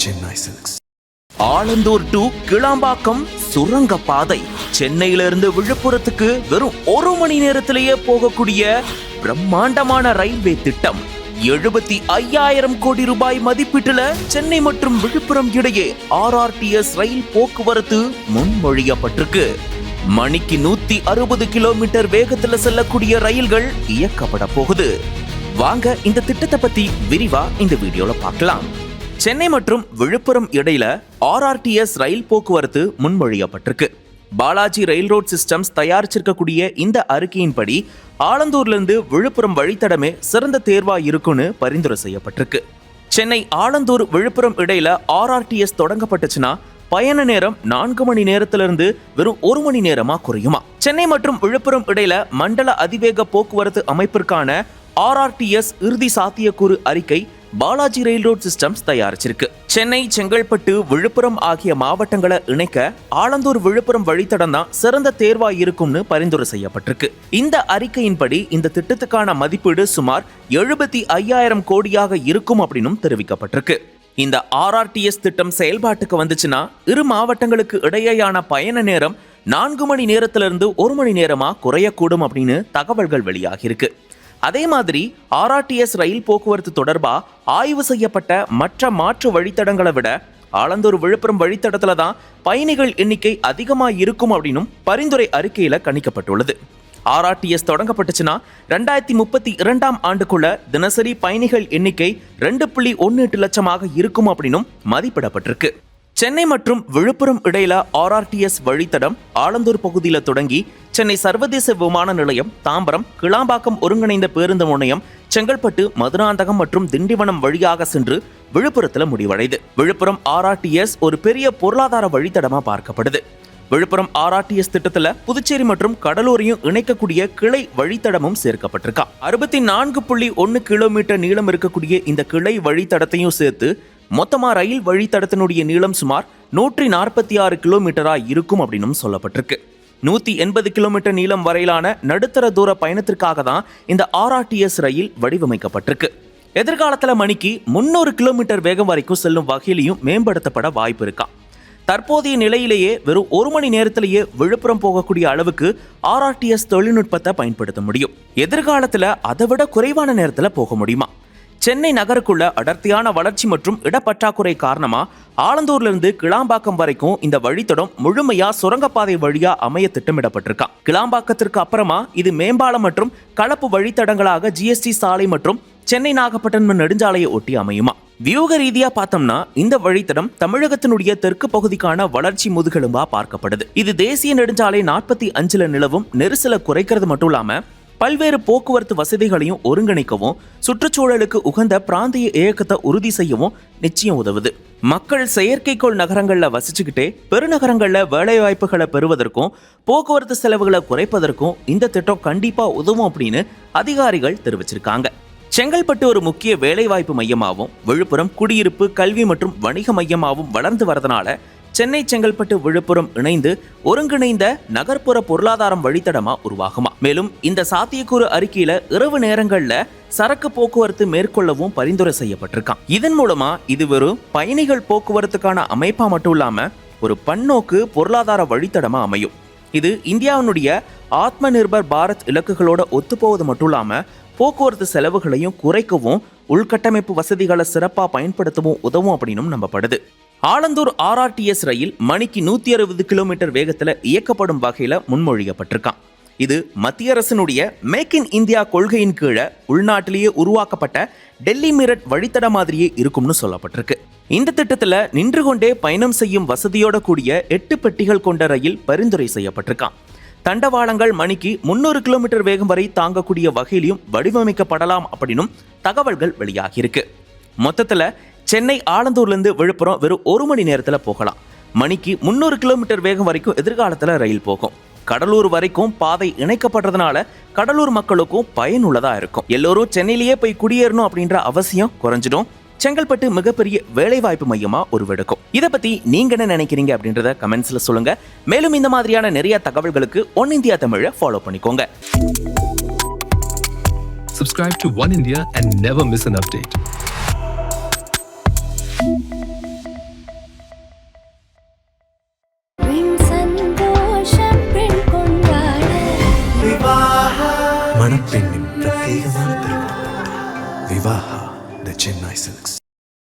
Chennai Silks. Alandur to Kilambakkam சுரங்க பாதை சென்னையிலிருந்து விழுப்புரத்துக்கு வெறும் 1 மணி நேரத்திலேயே போகக்கூடிய பிரம்மாண்டமான ரயில்வே திட்டம். 75,000 கோடி ரூபாய் மதிப்பீட்டுல சென்னை மற்றும் விழுப்புரம் இடையே RRTS ரயில் போக்குவரத்து முன்மொழியப்பட்டிருக்கு. மணிக்கு 160 கிலோமீட்டர் வேகத்துல செல்லக்கூடிய ரயில்கள் இயக்கப்பட போகுது. வாங்க இந்த திட்டத்தை பத்தி விரிவா இந்த வீடியோல பார்க்கலாம். சென்னை மற்றும் விழுப்புரம் இடையில RRTS ரயில் போக்குவரத்து முன்மொழியப்பட்டிருக்கு. பாலாஜி ரயில் ரோட் சிஸ்டம்ஸ் தயாரிச்சிருக்கக்கூடிய இந்த அறிக்கையின்படி ஆலந்தூர்ல இருந்து விழுப்புரம் வழித்தடமே சிறந்த தேர்வா இருக்குன்னு பரிந்துரை செய்யப்பட்டிருக்கு. சென்னை ஆலந்தூர் விழுப்புரம் இடையில RRTS தொடங்கப்பட்டுச்சுன்னா பயண நேரம் 4 மணி நேரத்திலிருந்து வெறும் 1 மணி நேரமா குறையுமா. சென்னை மற்றும் விழுப்புரம் இடையில மண்டல அதிவேக போக்குவரத்து அமைப்பிற்கான RRTS இறுதி சாத்தியக்கூறு அறிக்கை பாலாஜி ரயில் ரோட் சிஸ்டம்ஸ் தயாரிச்சிருக்கு. சென்னை, செங்கல்பட்டு, விழுப்புரம் ஆகிய மாவட்டங்களை இணைக்க ஆலந்தூர் விழுப்புரம் வழித்தடம் தான் சிறந்த தேர்வா இருக்கும்னு பரிந்துரை செய்யப்பட்டிருக்கு. இந்த அறிக்கையின்படி இந்த திட்டத்துக்கான மதிப்பீடு சுமார் 75,000 கோடியாக இருக்கும் அப்படின்னு தெரிவிக்கப்பட்டிருக்கு. இந்த RRTS திட்டம் செயல்பாட்டுக்கு வந்துச்சுன்னா இரு மாவட்டங்களுக்கு இடையேயான பயண நேரம் 4 மணி நேரத்திலிருந்து 1 மணி நேரமா குறையக்கூடும் அப்படின்னு தகவல்கள் வெளியாகிருக்கு. அதே மாதிரி RRTS ரயில் போக்குவரத்து தொடர்பா ஆய்வு செய்யப்பட்ட மற்ற மாற்று வழித்தடங்களை விட ஆலந்தூர் விழுப்புரம் வழித்தடத்துல தான் பயணிகள் எண்ணிக்கை அதிகமா இருக்கும் அப்படின்னும் பரிந்துரை அறிக்கையில கணிக்கப்பட்டுள்ளது. RRTS தொடங்கப்பட்டுச்சுன்னா 2032 ஆண்டுக்குள்ள தினசரி பயணிகள் எண்ணிக்கை 2.18 லட்சமாக இருக்கும் அப்படின்னும் மதிப்பிடப்பட்டிருக்கு. சென்னை மற்றும் விழுப்புரம் இடையில RRTS வழித்தடம் ஆலந்தூர் பகுதியில் தொடங்கி சென்னை சர்வதேச விமான நிலையம், தாம்பரம், கிளாம்பாக்கம் ஒருங்கிணைந்த பேருந்து முனையம், செங்கல்பட்டு, மதுராந்தகம் மற்றும் திண்டிவனம் வழியாக சென்று விழுப்புரத்தில் முடிவடைது. விழுப்புரம் RRTS ஒரு பெரிய பொருளாதார வழித்தடமா பார்க்கப்படுது. விழுப்புரம் RRTS திட்டத்துல புதுச்சேரி மற்றும் கடலூரையும் இணைக்கக்கூடிய கிளை வழித்தடமும் சேர்க்கப்பட்டிருக்கா. 64.1 கிலோமீட்டர் நீளம் இருக்கக்கூடிய இந்த கிளை வழித்தடத்தையும் சேர்த்து மொத்தமா ரயில் வழித்தடத்தினுடைய நீளம் சுமார் 146 கிலோமீட்டரா இருக்கும் அப்படின்னு சொல்லப்பட்டிருக்கு. 180 கிலோமீட்டர் நீளம் வரையிலான நடுத்தர தூர பயணத்திற்காக தான் இந்த RRTS ரயில் வடிவமைக்கப்பட்டிருக்கு. எதிர்காலத்துல மணிக்கு 300 கிலோமீட்டர் வேகம் வரைக்கும் செல்லும் வகையிலையும் மேம்படுத்தப்பட வாய்ப்பு இருக்கா. தற்போதைய நிலையிலேயே வெறும் 1 மணி நேரத்திலேயே விழுப்புரம் போகக்கூடிய அளவுக்கு RRTS தொழில்நுட்பத்தை பயன்படுத்த முடியும். எதிர்காலத்துல அதை விட குறைவான நேரத்துல போக முடியுமா? சென்னை நகருக்குள்ள அடர்த்தியான வளர்ச்சி மற்றும் இடப்பற்றாக்குறை காரணமா ஆலந்தூர்ல இருந்து கிளாம்பாக்கம் வரைக்கும் இந்த வழித்தடம் முழுமையா சுரங்கப்பாதை வழியா அமைய திட்டமிடப்பட்டிருக்கா. கிளாம்பாக்கத்திற்கு அப்புறமா இது மேம்பாலம் மற்றும் கலப்பு வழித்தடங்களாக GST சாலை மற்றும் சென்னை நாகப்பட்டினம் நெடுஞ்சாலையை ஒட்டி அமையுமா. வியூக ரீதியா பார்த்தோம்னா இந்த வழித்தடம் தமிழகத்தினுடைய தெற்கு பகுதிக்கான வளர்ச்சி முதுகெலும்பா பார்க்கப்படுது. இது தேசிய நெடுஞ்சாலை 45 நிலவும் நெரிசலை குறைக்கிறது மட்டும் இல்லாம பல்வேறு போக்குவரத்து வசதிகளையும் ஒருங்கிணைக்கவும் சுற்றுச்சூழலுக்கு உகந்த பிராந்திய இயக்கத்தை உறுதி செய்யவும் நிச்சயம் உதவுது. மக்கள் செயற்கைக்கோள் நகரங்கள்ல வசிச்சுக்கிட்டே பெருநகரங்கள்ல வேலை வாய்ப்புகளை பெறுவதற்கும் போக்குவரத்து செலவுகளை குறைப்பதற்கும் இந்த திட்டம் கண்டிப்பா உதவும் அப்படின்னு அதிகாரிகள் தெரிவிச்சிருக்காங்க. செங்கல்பட்டு ஒரு முக்கிய வேலைவாய்ப்பு மையமாகவும் விழுப்புரம் குடியிருப்பு, கல்வி மற்றும் வணிக மையமாகவும் வளர்ந்து வரதுனால சென்னை, செங்கல்பட்டு, விழுப்புரம் இணைந்து ஒருங்கிணைந்த நகர்ப்புற பொருளாதாரம் வழித்தடமா உருவாகுமா. மேலும் இந்த சாத்தியக்கூறு அறிக்கையில இரவு நேரங்கள்ல சரக்கு போக்குவரத்து மேற்கொள்ளவும் பரிந்துரை செய்யப்பட்டிருக்கான். இதன் மூலமா இது வெறும் பயணிகள் போக்குவரத்துக்கான அமைப்பா மட்டும் இல்லாம ஒரு பன்னோக்கு பொருளாதார வழித்தடமா அமையும். இது இந்தியாவினுடைய ஆத்ம நிர்பர் பாரத் இலக்குகளோட ஒத்துப்போவது மட்டும் இல்லாம போக்குவரத்து செலவுகளையும் குறைக்கவும் உள்கட்டமைப்பு வசதிகளை சிறப்பா பயன்படுத்தவும் உதவும் அப்படின்னு நம்பப்படுது. ஆலந்தூர் RRTS ரயில் மணிக்கு 160 கிலோமீட்டர் வேகத்துல இயக்கப்படும் வகையில முன்மொழியப்பட்டிருக்கான். இது மத்திய அரசினுடைய மேக் இன் இந்தியா கொள்கையின் கீழே உள்நாட்டிலேயே உருவாக்கப்பட்ட டெல்லி மீரட் வழித்தட மாதிரியே இருக்கும்னு சொல்லப்பட்டிருக்கு. இந்த திட்டத்துல நின்று கொண்டே பயணம் செய்யும் வசதியோட கூடிய 8 பெட்டிகள் கொண்ட ரயில் பரிந்துரை செய்யப்பட்டிருக்கான். தண்டவாளங்கள் மணிக்கு 300 கிலோமீட்டர் வேகம் வரை தாங்கக்கூடிய வகையிலும் வடிவமைக்கப்படலாம் அப்படின்னும் தகவல்கள் வெளியாகியிருக்கு. மொத்தத்துல சென்னை ஆலந்தூர்ல இருந்து விழுப்புரம் வெறும் 1 மணி நேரத்துல போகலாம். மணிக்கு 300 கிலோமீட்டர் வேகம் வரைக்கும் எதிர்காலத்துல ரயில் போகும். கடலூர் வரைக்கும் பாதை இணைக்கப்படுறதுனால கடலூர் மக்களுக்கும் பயனுள்ளதா இருக்கும். எல்லோரும் சென்னையிலேயே போய் குடியேறணும் அப்படின்ற அவசியம் குறைஞ்சிடும். செங்கல்பட்டு மிகப்பெரிய வேலைவாய்ப்பு மையமா உருவெடுக்கும். இதை பத்தி நீங்க என்ன நினைக்கிறீங்க அப்படின்றத கமெண்ட்ஸ்ல சொல்லுங்க. மேலும் இந்த மாதிரியான நிறைய தகவல்களுக்கு ஒன் இந்தியா தமிழை ஃபாலோ பண்ணிக்கோங்க. Subscribe to One India and never miss an update. மணப்பெண்ணின் பிரத்யேகமான திருமணம். விவாஹா தி சென்னை சில்க்ஸ்.